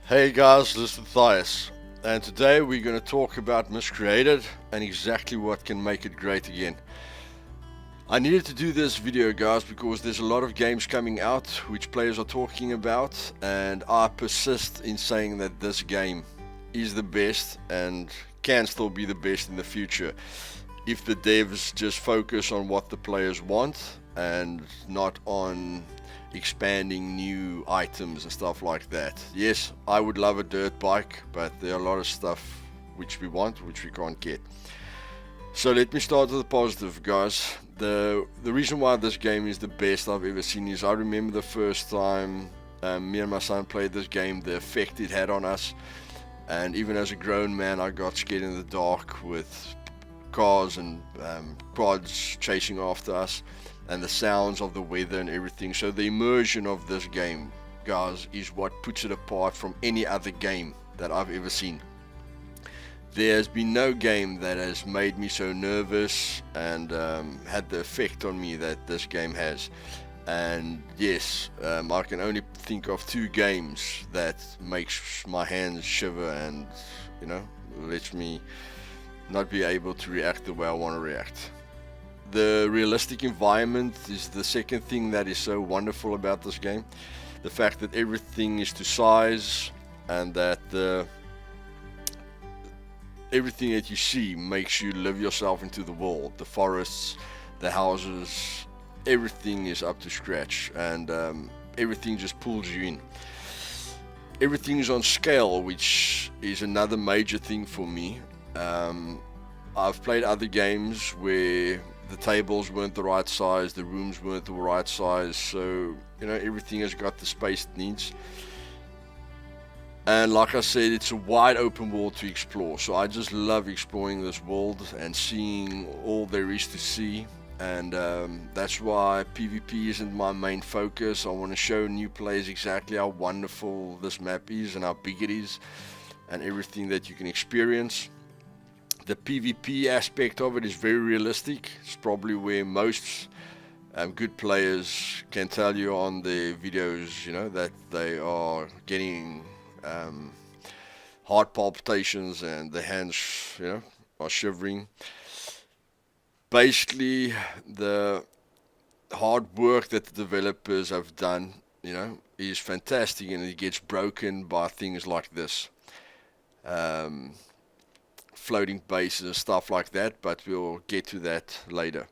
Hey guys, this is Luthais, and today we're going to talk about Miscreated and exactly what can make it great again. I needed to do this video, guys, because there's a lot of games coming out which players are talking about, and I persist in saying that this game is the best and can still be the best in the future if the devs just focus on what the players want and not on expanding new items and stuff like that. Yes, I would love a dirt bike, but there are a lot of stuff which we want which we can't get. So let me start with the positive, guys. The reason why this game is the best I've ever seen is I remember the first time me and my son played this game, the effect it had on us, and even as a grown man I got scared in the dark with cars and quads chasing after us, and the sounds of the weather and everything. So the immersion of this game, guys, is what puts it apart from any other game that I've ever seen. There has been no game that has made me so nervous and had the effect on me that this game has. And yes, I can only think of two games that makes my hands shiver and lets me not be able to react the way I want to react. The realistic environment is the second thing that is so wonderful about this game. The fact that everything is to size and that everything that you see makes you live yourself into the world. The forests, the houses, everything is up to scratch, and everything just pulls you in. Everything is on scale, which is another major thing for me. I've played other games where the tables weren't the right size, the rooms weren't the right size, so everything has got the space it needs. And like I said, it's a wide open world to explore, so I just love exploring this world and seeing all there is to see. And that's why PvP isn't my main focus. I want to show new players exactly how wonderful this map is and how big it is and everything that you can experience. The PvP aspect of it is very realistic. It's probably where most good players can tell you on their videos, that they are getting heart palpitations and their hands, are shivering. Basically, the hard work that the developers have done, is fantastic, and it gets broken by things like this. Floating bases and stuff like that, but we'll get to that later.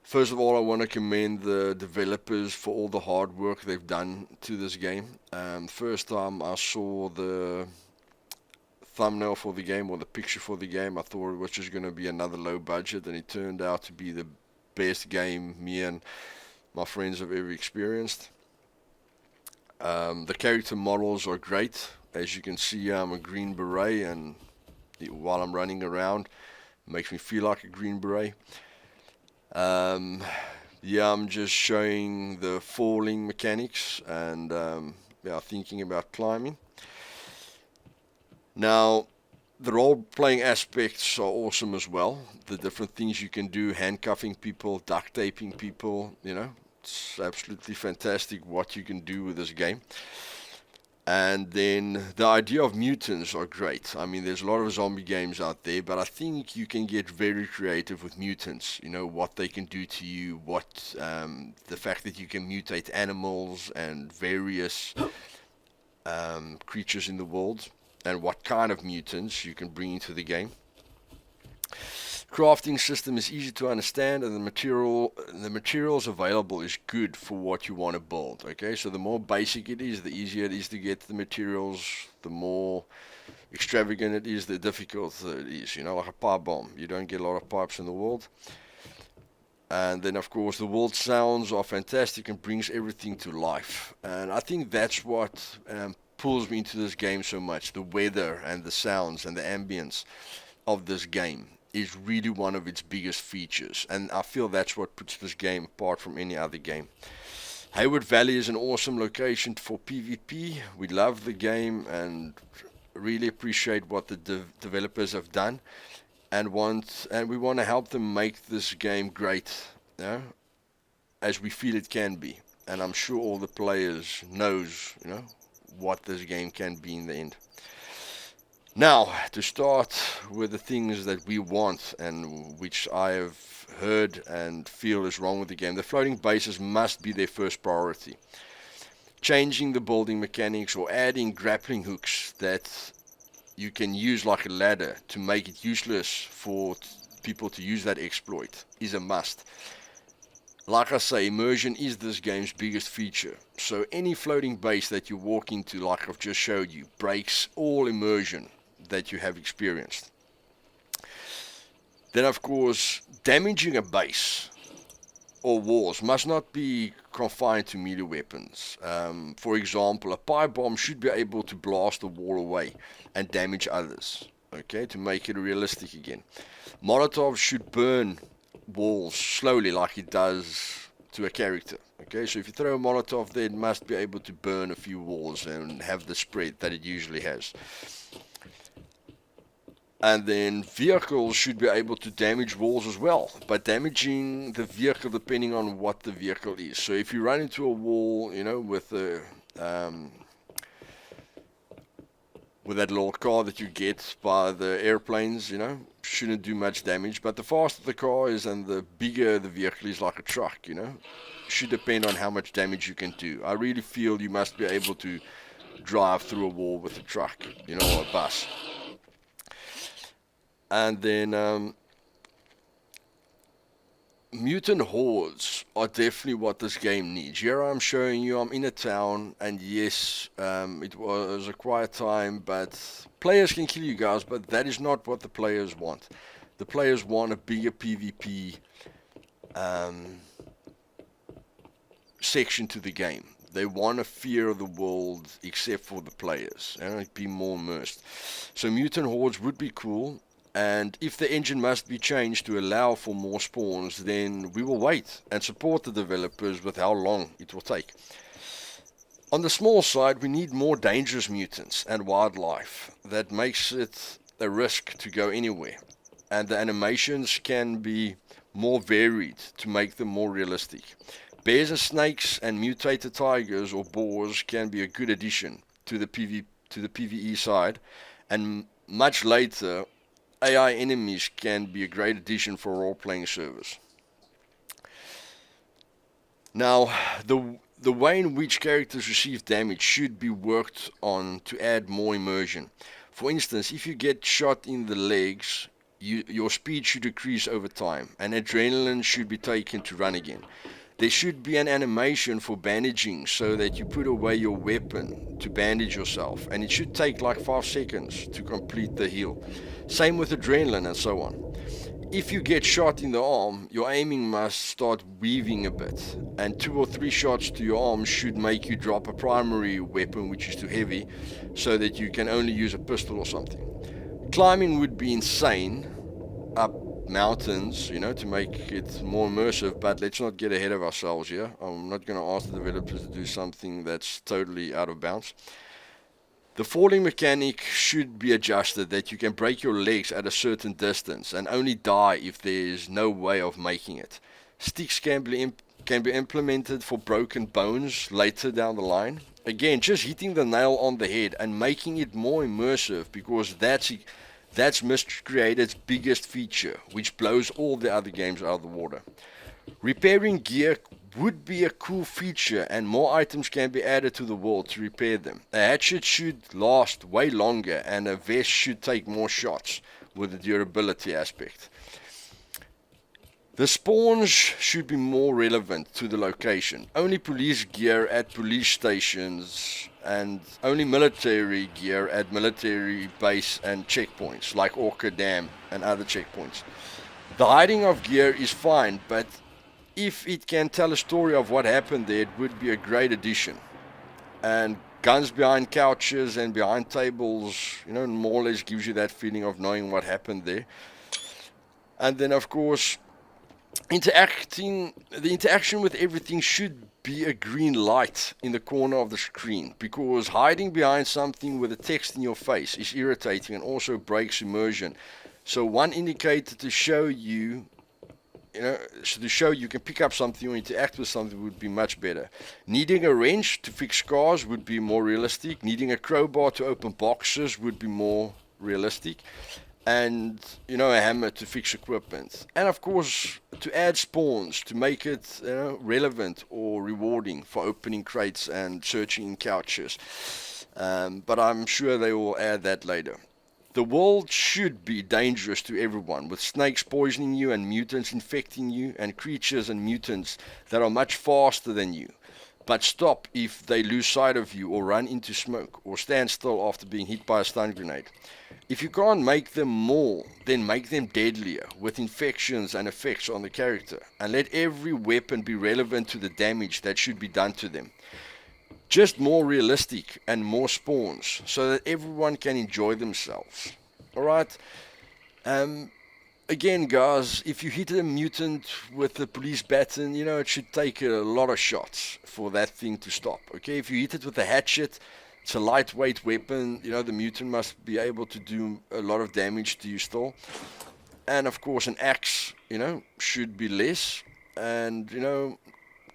First of all, I want to commend the developers for all the hard work they've done to this game. First time I saw the thumbnail for the game, or the picture for the game, I thought it was just going to be another low budget, and it turned out to be the best game me and my friends have ever experienced. The character models are great. As you can see, I'm a green beret, and while I'm running around, it makes me feel like a green beret. Yeah, I'm just showing the falling mechanics and thinking about climbing. Now, the role-playing aspects are awesome as well. The different things you can do, handcuffing people, duct taping people, it's absolutely fantastic what you can do with this game. And then the idea of mutants are great. I mean, there's a lot of zombie games out there, but I think you can get very creative with mutants. What they can do to you, the fact that you can mutate animals and various creatures in the world, and what kind of mutants you can bring into the game. Crafting system is easy to understand, and the materials available is good for what you want to build. Okay, so the more basic it is, the easier it is to get the materials. The more extravagant it is, the difficult it is. Like a pipe bomb, you don't get a lot of pipes in the world. And then of course the world sounds are fantastic and brings everything to life, and I think that's what pulls me into this game so much. The weather and the sounds and the ambience of this game is really one of its biggest features, and I feel that's what puts this game apart from any other game. Hayward Valley is an awesome location for PvP. We love the game and really appreciate what the developers have done, and we want to help them make this game great, as we feel it can be. And I'm sure all the players knows, what this game can be in the end. Now, to start with the things that we want and which I have heard and feel is wrong with the game, the floating bases must be their first priority. Changing the building mechanics or adding grappling hooks that you can use like a ladder to make it useless for people to use that exploit is a must. Like I say, immersion is this game's biggest feature. So any floating base that you walk into, like I've just showed you, breaks all immersion that you have experienced. Then of course, damaging a base or walls must not be confined to melee weapons. For example, a pipe bomb should be able to blast the wall away and damage others, okay, to make it realistic again. Molotovs should burn walls slowly like it does to a character, okay, so if you throw a Molotov there, it must be able to burn a few walls and have the spread that it usually has. And then vehicles should be able to damage walls as well, but damaging the vehicle depending on what the vehicle is. So if you run into a wall, you know, with a with that little car that you get by the airplanes, you know, shouldn't do much damage. But the faster the car is and the bigger the vehicle is, like a truck, you know, should depend on how much damage you can do. I really feel you must be able to drive through a wall with a truck, you know, or a bus. And then mutant hordes are definitely what this game needs. Here I'm showing you I'm in a town, and yes, it was a quiet time, but players can kill you guys, but that is not what the players want. The players want a bigger PvP section to the game. They want a fear of the world except for the players, and be more immersed. So mutant hordes would be cool. And if the engine must be changed to allow for more spawns, then we will wait and support the developers with how long it will take. On the small side, we need more dangerous mutants and wildlife. That makes it a risk to go anywhere. And the animations can be more varied to make them more realistic. Bears and snakes and mutated tigers or boars can be a good addition to the PvE side. And much later, AI enemies can be a great addition for a role-playing service. Now, the way in which characters receive damage should be worked on to add more immersion. For instance, if you get shot in the legs, your speed should decrease over time, and adrenaline should be taken to run again. There should be an animation for bandaging so that you put away your weapon to bandage yourself, and it should take like 5 seconds to complete the heal. Same with adrenaline and so on. If you get shot in the arm, your aiming must start weaving a bit, and 2 or 3 shots to your arm should make you drop a primary weapon which is too heavy, so that you can only use a pistol or something. Climbing would be insane up mountains, you know, to make it more immersive, but let's not get ahead of ourselves here. I'm not going to ask the developers to do something that's totally out of bounds. The falling mechanic should be adjusted that you can break your legs at a certain distance and only die if there is no way of making it. Sticks can be implemented for broken bones later down the line. Again, just hitting the nail on the head and making it more immersive, because that's Miscreated's biggest feature, which blows all the other games out of the water. Repairing gear would be a cool feature, and more items can be added to the world to repair them. A hatchet should last way longer, and a vest should take more shots with the durability aspect. The spawns should be more relevant to the location. Only police gear at police stations, and only military gear at military base and checkpoints like Orca Dam and other checkpoints. The hiding of gear is fine, but if it can tell a story of what happened there, it would be a great addition. And guns behind couches and behind tables, you know, more or less gives you that feeling of knowing what happened there. And then of course, the interaction with everything should be a green light in the corner of the screen, because hiding behind something with a text in your face is irritating and also breaks immersion. So one indicator to show you so to show you can pick up something or interact with something would be much better. Needing a wrench to fix cars would be more realistic. Needing a crowbar to open boxes would be more realistic. And a hammer to fix equipment, and of course to add spawns to make it relevant or rewarding for opening crates and searching in couches, but I'm sure they will add that later. The world should be dangerous to everyone, with snakes poisoning you and mutants infecting you and creatures and mutants that are much faster than you, but stop if they lose sight of you or run into smoke or stand still after being hit by a stun grenade. If you can't make them more, then make them deadlier, with infections and effects on the character, and let every weapon be relevant to the damage that should be done to them. Just more realistic and more spawns, so that everyone can enjoy themselves. Alright? Again, guys, if you hit a mutant with the police baton, it should take a lot of shots for that thing to stop. Okay, if you hit it with a hatchet, it's a lightweight weapon. The mutant must be able to do a lot of damage to you still. And of course, an axe, should be less. And,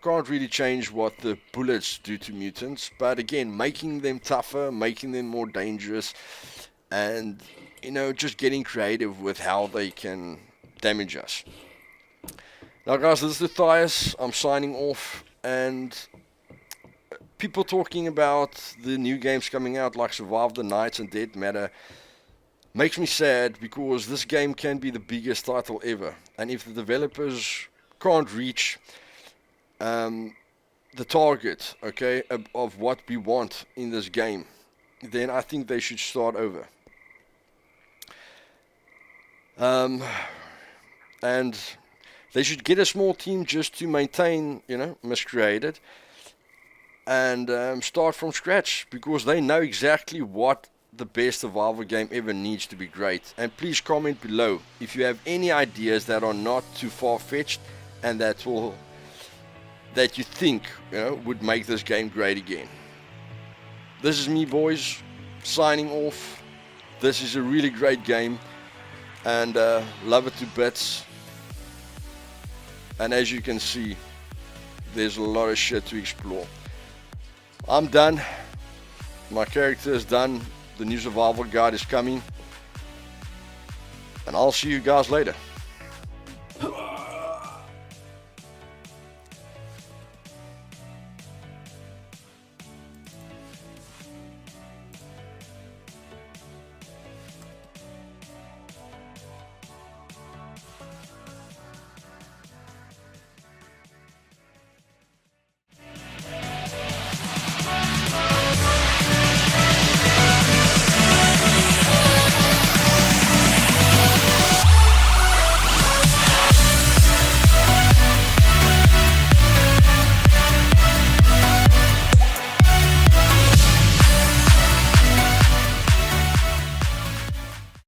can't really change what the bullets do to mutants. But again, making them tougher, making them more dangerous, and, just getting creative with how they can damage us. Now, guys, this is Luthais. I'm signing off. And people talking about the new games coming out like Survive the Nights and Dead Matter makes me sad, because this game can be the biggest title ever, and if the developers can't reach the target, okay, of what we want in this game, then I think they should start over. And they should get a small team just to maintain, Miscreated, and start from scratch, because they know exactly what the best survival game ever needs to be great. And please comment below if you have any ideas that are not too far-fetched and that you think would make this game great again. This is me, boys, signing off. This is a really great game, and love it to bits. And as you can see, there's a lot of shit to explore. I'm done. My character is done. The new survival guide is coming. And I'll see you guys later.